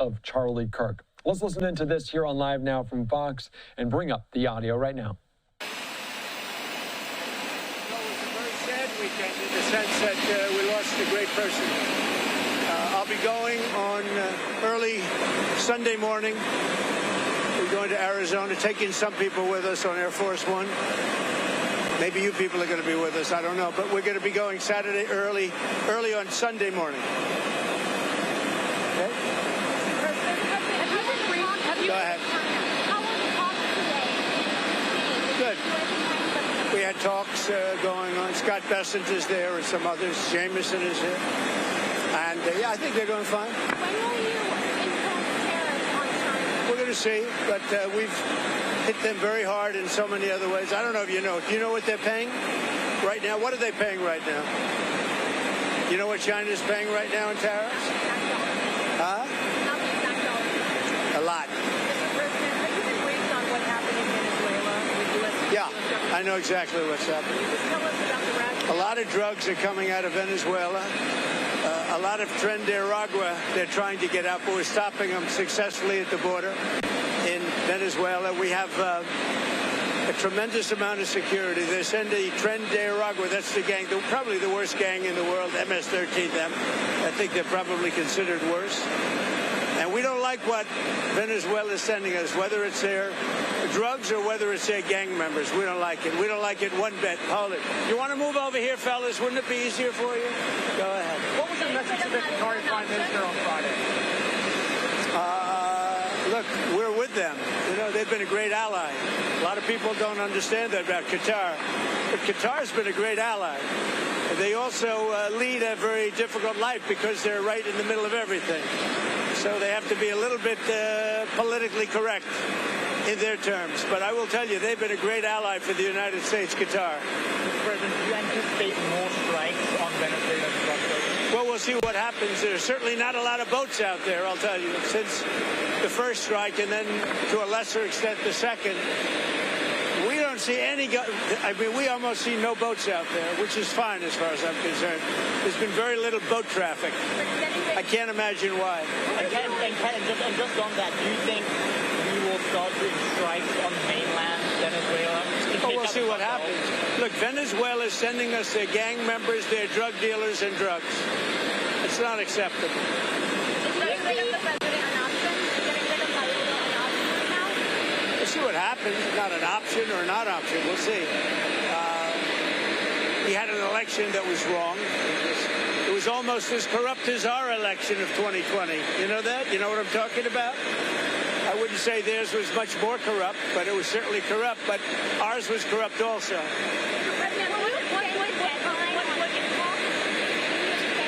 of Charlie Kirk. Let's listen into this here on Live Now from Fox and bring up the audio right now. Well, it was a very sad weekend in the sense that we lost a great person. I'll be going on early Sunday morning. We're going to Arizona, taking some people with us on Air Force One. Maybe you people are going to be with us, I don't know. But we're going to be going Saturday early on Sunday morning. Okay? Go ahead. Good. We had talks going on. Scott Bessent is there and some others. Jameson is here. And, yeah, I think they're going fine. When will you impose tariffs on China? We're going to see, but we've hit them very hard in so many other ways. I don't know if you know. Do you know what they're paying right now? What are they paying right now? You know what China's paying right now in tariffs? Huh? A lot. Mr. President, have you been briefed on what happened in Venezuela with U.S. Yeah, I know exactly what's happening. Just tell us about the rationale. A lot of drugs are coming out of Venezuela. A lot of tren de Aragua they're trying to get out, but we're stopping them successfully at the border in Venezuela. We have a tremendous amount of security. They send a tren de Aragua, that's the gang, probably the worst gang in the world, MS-13M. I think they're probably considered worse. And we don't like what Venezuela is sending us, whether it's their drugs or whether it's their gang members. We don't like it. We don't like it one bit. Hold it. You want to move over here, fellas? Wouldn't it be easier for you? Go ahead. What was your message to the Qatari Prime Minister on Friday? Look, we're with them. You know, they've been a great ally. A lot of people don't understand that about Qatar. But Qatar's been a great ally. They also lead a very difficult life because they're right in the middle of everything. So they have to be a little bit politically correct in their terms. But I will tell you, they've been a great ally for the United States, Qatar. Mr. President, do you anticipate more strikes on Venezuela's blockade? Well, we'll see what happens. There's certainly not a lot of boats out there, I'll tell you, since the first strike and then to a lesser extent the second. We don't see any, we almost see no boats out there, which is fine as far as I'm concerned. There's been very little boat traffic. I can't imagine why. And just on that, do you think we will start doing strikes on the mainland, Venezuela? Oh, we'll see what happens. Look, Venezuela is sending us their gang members, their drug dealers, and drugs. It's not acceptable. We'll see what happens. Not an option or not option. We'll see. We had an election that was wrong. It was almost as corrupt as our election of 2020. You know that? You know what I'm talking about? I wouldn't say theirs was much more corrupt, but it was certainly corrupt. But ours was corrupt also.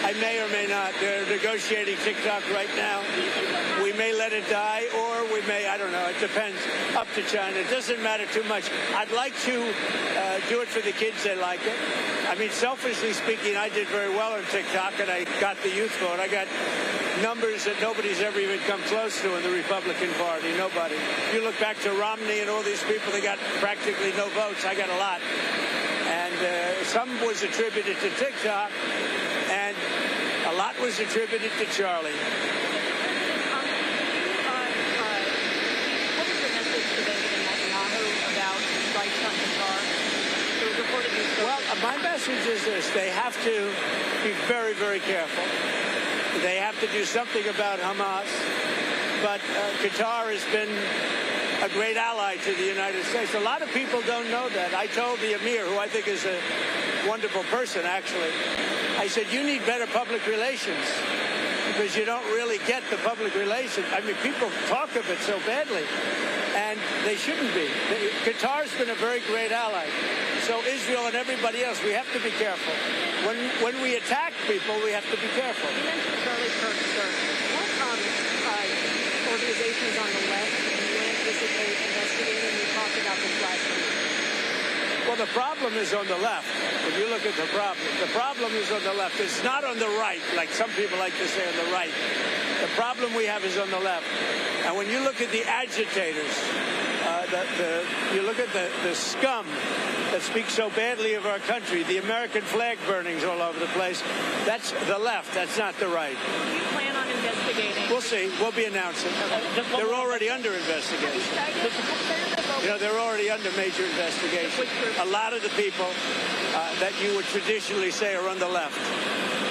I may or may not. They're negotiating TikTok right now. We may let it die, or we may, I don't know. It depends. Up to China. It doesn't matter too much. I'd like to do it for the kids. They like it. I mean, selfishly speaking, I did very well on TikTok, and I got the youth vote. I got numbers that nobody's ever even come close to in the Republican Party. Nobody. If you look back to Romney and all these people, they got practically no votes. I got a lot. And some was attributed to TikTok, and a lot was attributed to Charlie. What was your message to President Netanyahu about strikes on Qatar? It was reported you spoke. Well, my message is this. They have to be very, very careful. They have to do something about Hamas. But Qatar has been a great ally to the United States. A lot of people don't know that. I told the Emir, who I think is a wonderful person, actually, I said, you need better public relations because you don't really get the public relations. I mean, people talk of it so badly, and they shouldn't be. Qatar's been a very great ally. So Israel and everybody else, we have to be careful. When we attack people, we have to be careful. You mentioned Charlie Kirk, sir. What organizations on the left do you anticipate investigating? You talked about this last week. Well, the problem is on the left. If you look at the problem is on the left. It's not on the right, like some people like to say on the right. The problem we have is on the left. And when you look at the agitators, you look at the scum that speaks so badly of our country, the American flag burnings all over the place, that's the left. That's not the right. Do you plan on investigating investigating. We'll see. We'll be announcing. They're already under investigation. You know, they're already under major investigation. A lot of the people that you would traditionally say are on the left.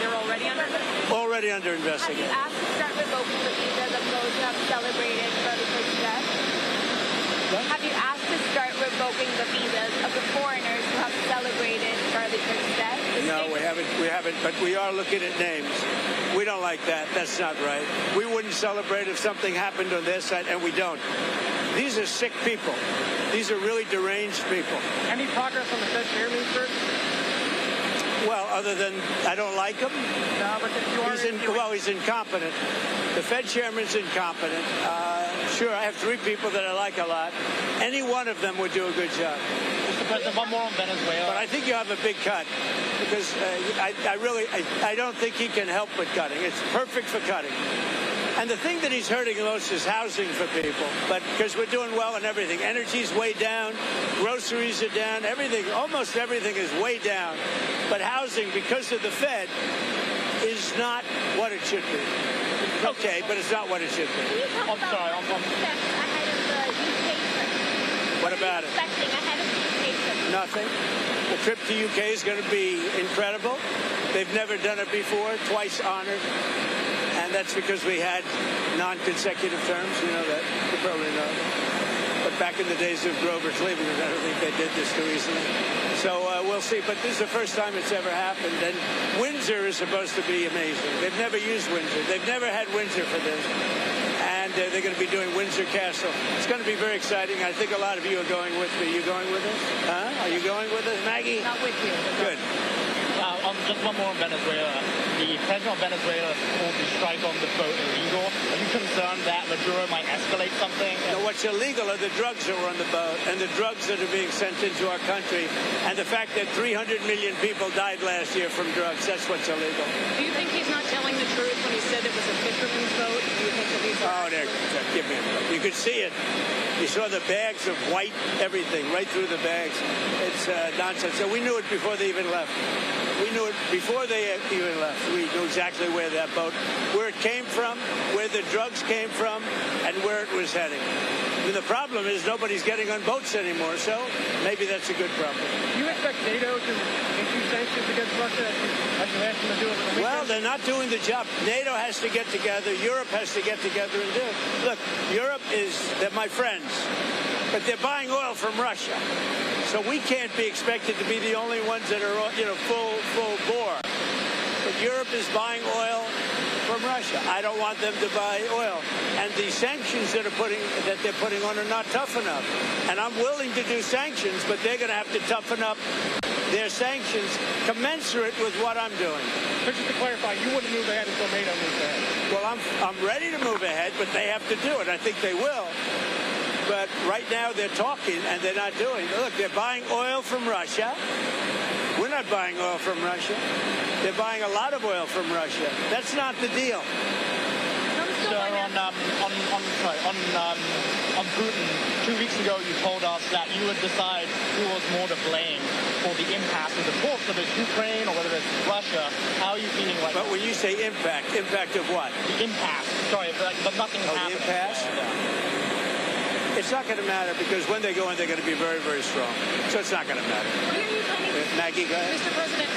They're already under investigation? Already under investigation. Have you asked to start revoking the visas of those who have celebrated Charlie Kirk's death? What? Have you asked to start revoking the visas of the foreigners who have celebrated Charlie Kirk's death? No, we haven't, but we are looking at names. We don't like that. That's not right. We wouldn't celebrate if something happened on their side, and we don't. These are sick people. These are really deranged people. Any progress on the Fed chairman, sir? Well, other than I don't like him. No, but He's incompetent. The Fed chairman's incompetent. Sure, I have three people that I like a lot. Any one of them would do a good job. Mr. President, one more on Venezuela. But I think you have a big cut because I don't think he can help but cutting. It's perfect for cutting. And the thing that he's hurting most is housing for people. But because we're doing well in everything. Energy's way down. Groceries are down. Everything, almost everything is way down. But housing, because of the Fed, is not what it should be. Okay, but it's not what it should be. I'm sorry. Ahead of the UK trip. What about it? Expecting ahead of the UK trip. Nothing. The trip to UK is going to be incredible. They've never done it before. Twice honored. And that's because we had non-consecutive terms. You know that. You probably know. But back in the days of Grover's leaving, I don't think they did this too easily. So we'll see. But this is the first time it's ever happened. And Windsor is supposed to be amazing. They've never used Windsor. They've never had Windsor for this. And they're going to be doing Windsor Castle. It's going to be very exciting. I think a lot of you are going with me. You going with us? Huh? Are you going with us, Maggie? Not with you. Good. Just one more on Venezuela. The president of Venezuela called the strike on the boat illegal. Are you concerned that Maduro might escalate something? No, what's illegal are the drugs that were on the boat and the drugs that are being sent into our country and the fact that 300 million people died last year from drugs. That's what's illegal. Do you think he's not telling the truth when he said it was a fisherman's boat? Do you think that he's... Oh, give me a break. You could see it. You saw the bags of white everything right through the bags. It's nonsense. So we knew it before they even left. We knew it before they even left. We knew exactly where that boat, where it came from, where the drugs came from, and where it was heading. I mean, the problem is nobody's getting on boats anymore, so maybe that's a good problem. Do you expect NATO to issue sanctions against Russia as you asked them to do over the weekend? Well, they're not doing the job. NATO has to get together. Europe has to get together and do it. Look, Europe they're my friends, but they're buying oil from Russia. So we can't be expected to be the only ones that are, full bore. But Europe is buying oil from Russia. I don't want them to buy oil. And the sanctions that they're putting on are not tough enough. And I'm willing to do sanctions, but they're going to have to toughen up their sanctions commensurate with what I'm doing. But just to clarify, you wouldn't move ahead until NATO moves ahead. Well, I'm ready to move ahead, but they have to do it. I think they will. But right now they're talking and they're not doing. Look, they're buying oil from Russia. We're not buying oil from Russia. They're buying a lot of oil from Russia. That's not the deal. Sir, on Putin, 2 weeks ago you told us that you would decide who was more to blame for the impact of the talks, whether it's Ukraine or whether it's Russia. How are you feeling right now? But when you say impact of what? The impasse. Sorry, but nothing's happening. The impasse? It's not going to matter because when they go in, they're going to be very, very strong. So it's not going to matter. Maggie, go ahead. Mr. President,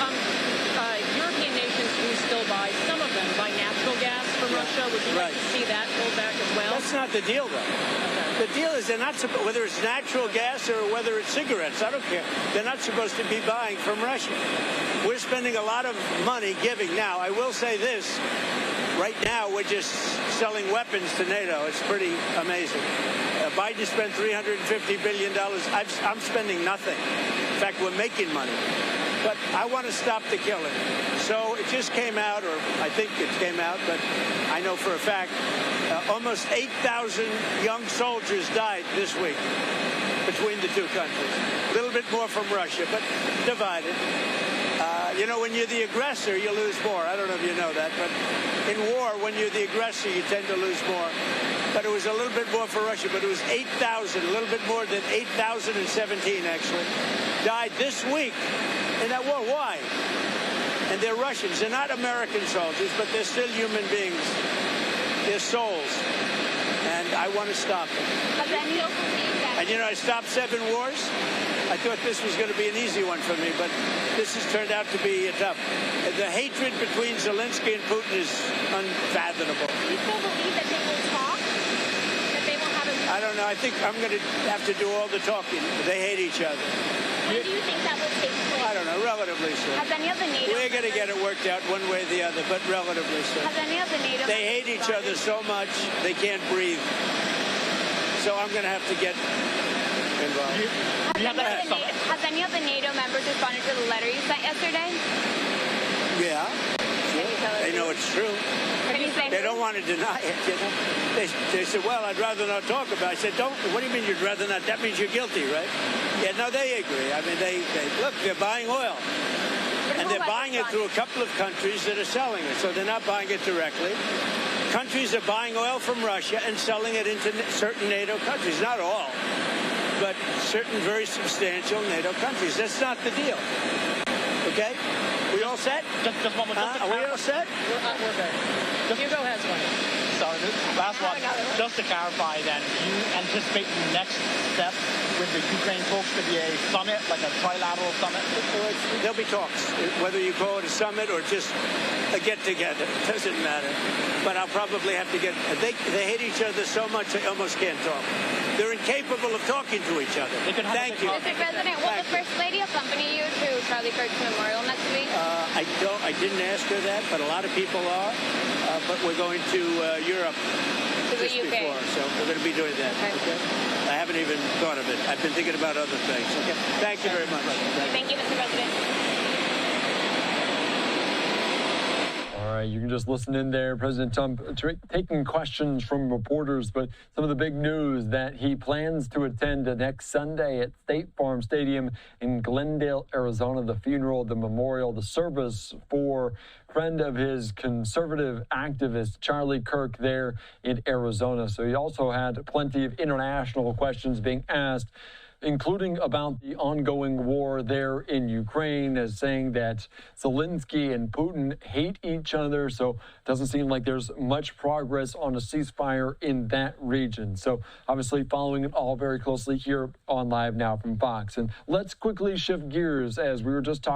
European nations do still buy, some of them, buy natural gas from Russia. Would you like to see that pulled back as well? That's not the deal, though. Okay. The deal is they're not supposed, whether it's natural gas or whether it's cigarettes, I don't care. They're not supposed to be buying from Russia. We're spending a lot of money giving. Now, I will say this. Right now, we're just selling weapons to NATO. It's pretty amazing. Biden spent $350 billion. I'm spending nothing. In fact, we're making money. But I want to stop the killing. So it just came out, or I think it came out, but I know for a fact, almost 8,000 young soldiers died this week between the two countries. A little bit more from Russia, but divided. When you're the aggressor, you lose more. I don't know if you know that, but in war, when you're the aggressor, you tend to lose more. But it was a little bit more for Russia, but it was 8,000, a little bit more than 8,017, actually, died this week in that war. Why? And they're Russians. They're not American soldiers, but they're still human beings. their souls, and I want to stop it. And you know, I stopped 7 wars. I thought this was going to be an easy one for me, but this has turned out to be tough. The hatred between Zelensky and Putin is unfathomable. Do you still believe that they will talk? That they will have a... I don't know. I think I'm going to have to do all the talking. They hate each other. When do you think that will take place? I don't know. Relatively soon. Has any of the NATO We're going to get it worked out one way or the other, but relatively soon. Has any of the NATO They hate each other so much they can't breathe. So I'm going to have to get involved. Has any of the NATO members responded to the letter you sent yesterday? Yeah. Can you tell us? They know it's true. Can you say They don't want to deny it, you know. They said, well, I'd rather not talk about it. I said, what do you mean you'd rather not? That means you're guilty, right? Yeah, no, they agree. I mean, look, they're buying oil. And they're buying it through a couple of countries that are selling it. So they're not buying it directly. Countries are buying oil from Russia and selling it into certain NATO countries. Not all, but certain very substantial NATO countries. That's not the deal. Okay? We all set? Just one more. Are we all set? We're good. You go ahead, Sorry, last one. Just to clarify then, do you anticipate the next step with the Ukraine folks to be a summit, like a trilateral summit? There'll be talks, whether you call it a summit or just a get-together. It doesn't matter. But I'll probably have to get... They hate each other so much they almost can't talk. They're incapable of talking to each other. Thank you. Mr. President, will the First Lady accompany you to Charlie Kirk's memorial next week? I didn't ask her that, but a lot of people are. But we're going to Europe to the just UK. before, so we're going to be doing that. Okay. I haven't even thought of it. I've been thinking about other things. Okay. Thank you very much. Thank you, Mr. President. All right, you can just listen in there. President Trump taking questions from reporters, but some of the big news that he plans to attend next Sunday at State Farm Stadium in Glendale, Arizona, the funeral, the memorial, the service for friend of his, conservative activist Charlie Kirk there in Arizona. So he also had plenty of international questions being asked, including about the ongoing war there in Ukraine, as saying that Zelensky and Putin hate each other. So it doesn't seem like there's much progress on a ceasefire in that region. So obviously following it all very closely here on Live Now from Fox. And let's quickly shift gears, as we were just talking